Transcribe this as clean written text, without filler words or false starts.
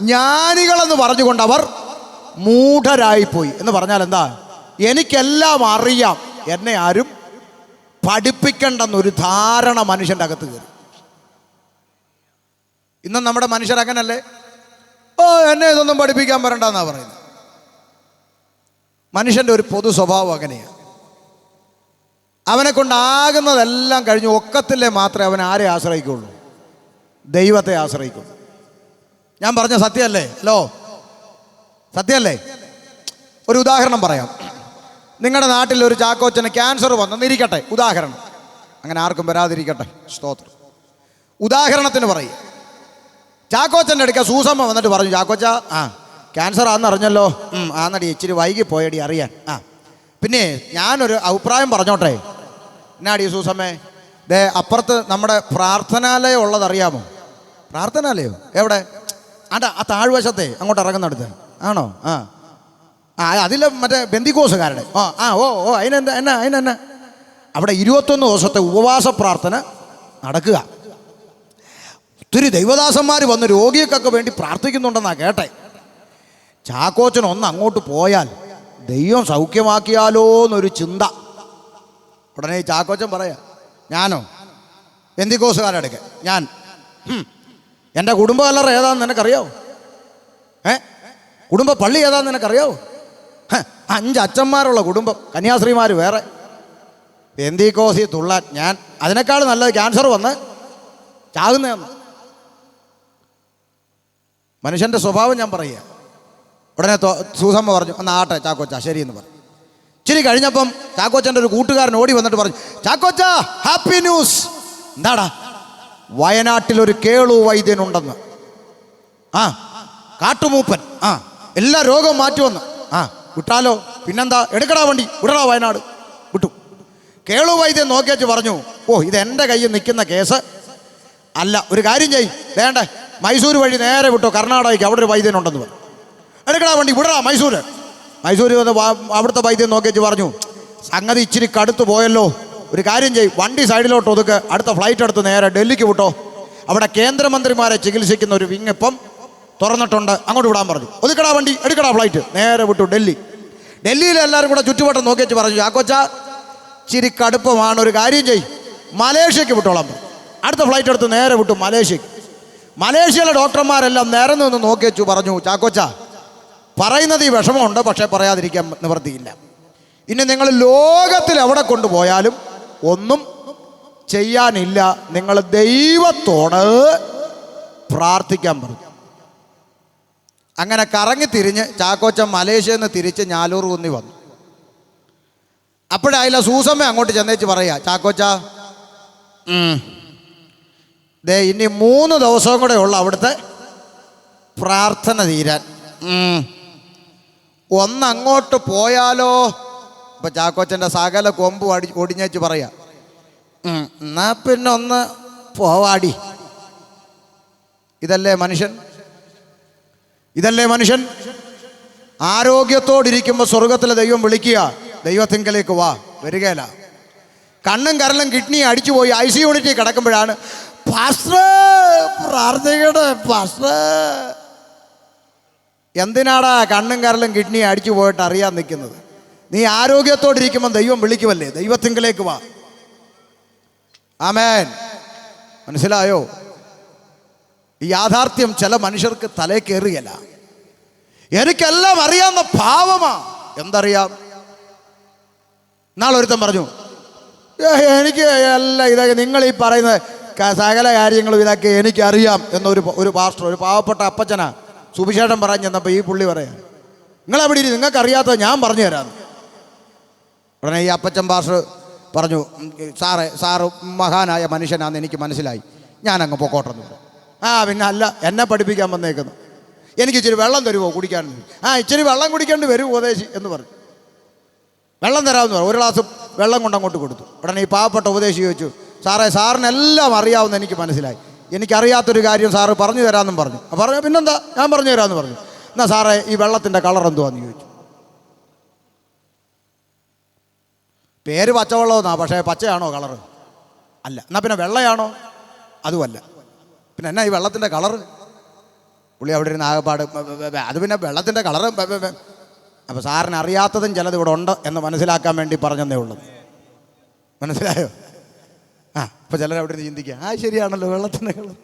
ജ്ഞാനികളെന്ന് പറഞ്ഞുകൊണ്ട് അവർ മൂഢരായിപ്പോയി. എന്ന് പറഞ്ഞാൽ എന്താ? എനിക്കെല്ലാം അറിയാം, എന്നെ ആരും പഠിപ്പിക്കണ്ടെന്നൊരു ധാരണ മനുഷ്യൻ്റെ അകത്ത് കയറി. ഇന്നും നമ്മുടെ മനുഷ്യരങ്ങനല്ലേ? എന്നെ ഇതൊന്നും പഠിപ്പിക്കാൻ വരണ്ടെന്നാ പറയുന്നത്. മനുഷ്യൻ്റെ ഒരു പൊതു സ്വഭാവം അങ്ങനെയാണ്. അവനെ കൊണ്ടാകുന്നതെല്ലാം കഴിഞ്ഞ് ഒക്കത്തില്ലേ മാത്രമേ അവൻ ആരെ ആശ്രയിക്കുള്ളൂ? ദൈവത്തെ ആശ്രയിക്കുള്ളൂ. ഞാൻ പറഞ്ഞ സത്യമല്ലേ? ഹലോ, സത്യമല്ലേ? ഒരു ഉദാഹരണം പറയാം. നിങ്ങളുടെ നാട്ടിൽ ഒരു ചാക്കോച്ചന് ക്യാൻസർ വന്നെന്നിരിക്കട്ടെ, ഉദാഹരണം. അങ്ങനെ ആർക്കും വരാതിരിക്കട്ടെ, സ്തോത്രം. ഉദാഹരണത്തിന് പറയും, ചാക്കോച്ചൻ്റെ അടുക്ക സൂസമ്മ വന്നിട്ട് പറഞ്ഞു, ചാക്കോച്ച ക്യാൻസർ ആണെന്ന് അറിഞ്ഞല്ലോ. ആന്നടി, ഇച്ചിരി വൈകി പോയടി അറിയാൻ. പിന്നെ ഞാനൊരു അഭിപ്രായം പറഞ്ഞോട്ടെ. എന്നാടി സൂസമ്മേ? അപ്പുറത്ത് നമ്മുടെ പ്രാർത്ഥനാലയം ഉള്ളതറിയാമോ? പ്രാർത്ഥനാലയോ? എവിടെ? ആ താഴ്വശത്തെ അങ്ങോട്ട് ഇറങ്ങുന്നിടത്ത് ആണോ? അതിൽ മറ്റേ ബന്ദിക്കോസുകാരുടെ. അതിനെന്നാ അവിടെ 21 ദിവസത്തെ ഉപവാസ പ്രാർത്ഥന നടക്കുക. ഒത്തിരി ദൈവദാസന്മാർ വന്ന് രോഗികൾക്കൊക്കെ വേണ്ടി പ്രാർത്ഥിക്കുന്നുണ്ടെന്നാണ് കേട്ടെ. ചാക്കോച്ചൻ ഒന്ന് അങ്ങോട്ട് പോയാൽ ദൈവം സൗഖ്യമാക്കിയാലോ എന്നൊരു ചിന്ത. ഉടനെ ചാക്കോച്ചൻ പറയാ, ഞാനോ ബന്ദിക്കോസുകാരുടെ ഞാൻ എൻ്റെ കുടുംബ കല്ലറ ഏതാണെന്ന് നിനക്കറിയാവോ? കുടുംബ പള്ളി ഏതാണെന്ന് നിനക്കറിയാവോ? 5 അച്ഛന്മാരുള്ള കുടുംബം, കന്യാസ്ത്രീമാർ വേറെ. ബന്ദിക്കോസി തുള്ളാൻ ഞാൻ അതിനേക്കാൾ നല്ലത് ക്യാൻസർ വന്ന് ചാകുന്നതെന്ന്. മനുഷ്യൻ്റെ സ്വഭാവം ഞാൻ പറയുക. ഉടനെ സൂസമ്മ പറഞ്ഞു, ഒന്ന് ആട്ടെ ചാക്കോച്ച, ശരിയെന്ന് പറഞ്ഞു. ഇച്ചിരി കഴിഞ്ഞപ്പം ചാക്കോച്ചൻ്റെ ഒരു കൂട്ടുകാരൻ ഓടി വന്നിട്ട് പറഞ്ഞു, ചാക്കോച്ച ഹാപ്പി ന്യൂസ്. എന്താടാ? വയനാട്ടിലൊരു കേളു വൈദ്യനുണ്ടെന്ന്. കാട്ടുമൂപ്പൻ. എല്ലാ രോഗവും മാറ്റുമെന്ന്. വിട്ടാലോ? പിന്നെന്താ, എടുക്കടാ വണ്ടി, വിടടാ വയനാട്. വിട്ടു. കേളു വൈദ്യൻ നോക്കിയച്ച് പറഞ്ഞു, ഇത് എൻ്റെ കയ്യിൽ നിൽക്കുന്ന കേസ് അല്ല. ഒരു കാര്യം ചെയ്യ്, വേണ്ടേ മൈസൂർ വഴി നേരെ വിട്ടോ കർണാടകയ്ക്ക്, അവിടെ ഒരു വൈദ്യനുണ്ടെന്ന് പറഞ്ഞു. എടുക്കടാ വണ്ടി, വിടടാ മൈസൂര്. മൈസൂർ വന്ന് അവിടുത്തെ വൈദ്യൻ നോക്കിയച്ച് പറഞ്ഞു, സംഗതി ഇച്ചിരി കടുത്ത് പോയല്ലോ. ഒരു കാര്യം ചെയ്യ്, വണ്ടി സൈഡിലോട്ട് ഒതുക്ക്, അടുത്ത ഫ്ലൈറ്റ് എടുത്ത് നേരെ ഡൽഹിക്ക് വിട്ടോ. അവിടെ കേന്ദ്രമന്ത്രിമാരെ ചികിത്സിക്കുന്ന ഒരു വിങ് ഇപ്പം തുറന്നിട്ടുണ്ട്, അങ്ങോട്ട് വിടാൻ പറഞ്ഞു. ഒതുക്കടാ വണ്ടി, എടുക്കടാ ഫ്ലൈറ്റ്. നേരെ വിട്ടു ഡൽഹി. ഡൽഹിയിൽ എല്ലാവരും കൂടെ ചുറ്റുവട്ടം നോക്കിയച്ച് പറഞ്ഞു, ചാക്കോച്ച ഇച്ചിരി കടുപ്പമാണ്, ഒരു കാര്യം ചെയ്യ്, മലേഷ്യക്ക് വിട്ടോളാൻ പറഞ്ഞു. അടുത്ത ഫ്ലൈറ്റ് എടുത്ത് നേരെ വിട്ടു മലേഷ്യക്ക്. മലേഷ്യയിലെ ഡോക്ടർമാരെല്ലാം നേരെ നിന്ന് നോക്കിയച്ചു പറഞ്ഞു, ചാക്കോച്ച പറയുന്നത് ഈ വിഷമമുണ്ട്, പക്ഷേ പറയാതിരിക്കാൻ നിവൃത്തിയില്ല. ഇനി നിങ്ങൾ ലോകത്തിൽ എവിടെ കൊണ്ടുപോയാലും ഒന്നും ചെയ്യാനില്ല, നിങ്ങൾ ദൈവത്തോട് പ്രാർത്ഥിക്കാൻ പറഞ്ഞു. അങ്ങനെ കറങ്ങി തിരിഞ്ഞ് ചാക്കോച്ചൻ മലേഷ്യയിൽ നിന്ന് തിരിച്ച് ഞാലൂർ കുന്നി വന്നു. അപ്പോഴായില്ല സൂസമ്മ അങ്ങോട്ട് ചെന്നേച്ച് പറയാ, ചാക്കോച്ച ഇനി 3 ദിവസവും കൂടെ ഉള്ള അവിടുത്തെ പ്രാർത്ഥന തീരാൻ. ഒന്നങ്ങോട്ട് പോയാലോ? ഇപ്പം ചാക്കോച്ചൻ്റെ സകല കൊമ്പ് ഒടിഞ്ഞേച്ച് പറയാ, എന്നാ പിന്നെ ഒന്ന് പോവാടി. ഇതല്ലേ മനുഷ്യൻ? ഇതല്ലേ മനുഷ്യൻ? ആരോഗ്യത്തോടിരിക്കുമ്പോൾ സ്വർഗത്തിലെ ദൈവം വിളിക്കുക, ദൈവത്തിങ്കലേക്ക് വാ, വരികയില്ല. കണ്ണും കരലും കിഡ്നി അടിച്ചു പോയി IC യൂണിറ്റിൽ കിടക്കുമ്പോഴാണ് പാസ്റ്റർ പ്രാർത്ഥിക്കട്ടെ പാസ്റ്റർ. എന്തിനാടാ കണ്ണും കരലും കിഡ്നി അടിച്ചു പോയിട്ട് അറിയാൻ നിൽക്കുന്നത്? നീ ആരോഗ്യത്തോടിരിക്കുമ്പോൾ ദൈവം വിളിക്കുമല്ലേ, ദൈവത്തിങ്കലേക്ക് വാ. ആമേൻ. മനസ്സിലായോ? ഈ യാഥാർത്ഥ്യം ചില മനുഷ്യർക്ക് തലേ കയറുകയില്ല. എനിക്കെല്ലാം അറിയാവുന്ന ഭാവമാ. എന്തറിയാം? നാളൊരുത്തൻ പറഞ്ഞു, എനിക്ക് എല്ലാം ഇതൊക്കെ നിങ്ങൾ ഈ പറയുന്ന സകല കാര്യങ്ങളും ഇതൊക്കെ എനിക്കറിയാം എന്നൊരു പാസ്റ്റർ, ഒരു പാവപ്പെട്ട അപ്പച്ചനാ സുവിശേഷം പറഞ്ഞു ചെന്നപ്പോൾ ഈ പുള്ളി പറയാം, നിങ്ങളെവിടെ ഇരി, നിങ്ങൾക്കറിയാത്തത് ഞാൻ പറഞ്ഞു തരാം. ഉടനെ ഈ അപ്പച്ചൻ പാസ്റ്റർ പറഞ്ഞു, സാറ് മഹാനായ മനുഷ്യനാണെന്ന് എനിക്ക് മനസ്സിലായി, ഞാനങ്ങ് പൊക്കോട്ടെന്ന് പറഞ്ഞു. പിന്നെ അല്ല, എന്നെ പഠിപ്പിക്കാൻ വന്നേക്കുന്നു, എനിക്ക് ഇച്ചിരി വെള്ളം തരുമോ കുടിക്കാൻ? ഇച്ചിരി വെള്ളം കുടിക്കേണ്ടി വരും ഉപദേശി എന്ന് പറഞ്ഞു. വെള്ളം തരാമെന്ന് പറഞ്ഞു. 1 ഗ്ലാസ് വെള്ളം കൊണ്ടങ്ങോട്ട് കൊടുത്തു. ഉടനെ ഈ പാവപ്പെട്ട ഉപദേശി ചോദിച്ചു, സാറിനെല്ലാം അറിയാവുന്ന എനിക്ക് മനസ്സിലായി, എനിക്കറിയാത്തൊരു കാര്യം സാറ് പറഞ്ഞു തരാമെന്നും പറഞ്ഞു. പറഞ്ഞു, പിന്നെന്താ, ഞാൻ പറഞ്ഞു തരാമെന്ന് പറഞ്ഞു. എന്നാ സാറേ ഈ വെള്ളത്തിൻ്റെ കളർ എന്തുവാന്ന് ചോദിച്ചു. പേര് പച്ചവെള്ളമെന്നാ, പക്ഷേ പച്ചയാണോ കളറ്? അല്ല. എന്നാൽ പിന്നെ വെള്ളയാണോ? അതുമല്ല. പിന്നെ എന്നാ ഈ വെള്ളത്തിൻ്റെ കളറ്? പുള്ളി അവിടെ ഇരുന്ന് ആകെപ്പാട് അത് പിന്നെ വെള്ളത്തിൻ്റെ കളറ്. അപ്പോൾ സാറിന് അറിയാത്തതും ചിലത് ഇവിടെ ഉണ്ട് എന്ന് മനസ്സിലാക്കാൻ വേണ്ടി പറഞ്ഞതേ ഉള്ളൂ. മനസ്സിലായോ? അപ്പോൾ ചിലരവിടെ നിന്ന് ചിന്തിക്കുക, ശരിയാണല്ലോ വെള്ളത്തിൻ്റെ കളർ.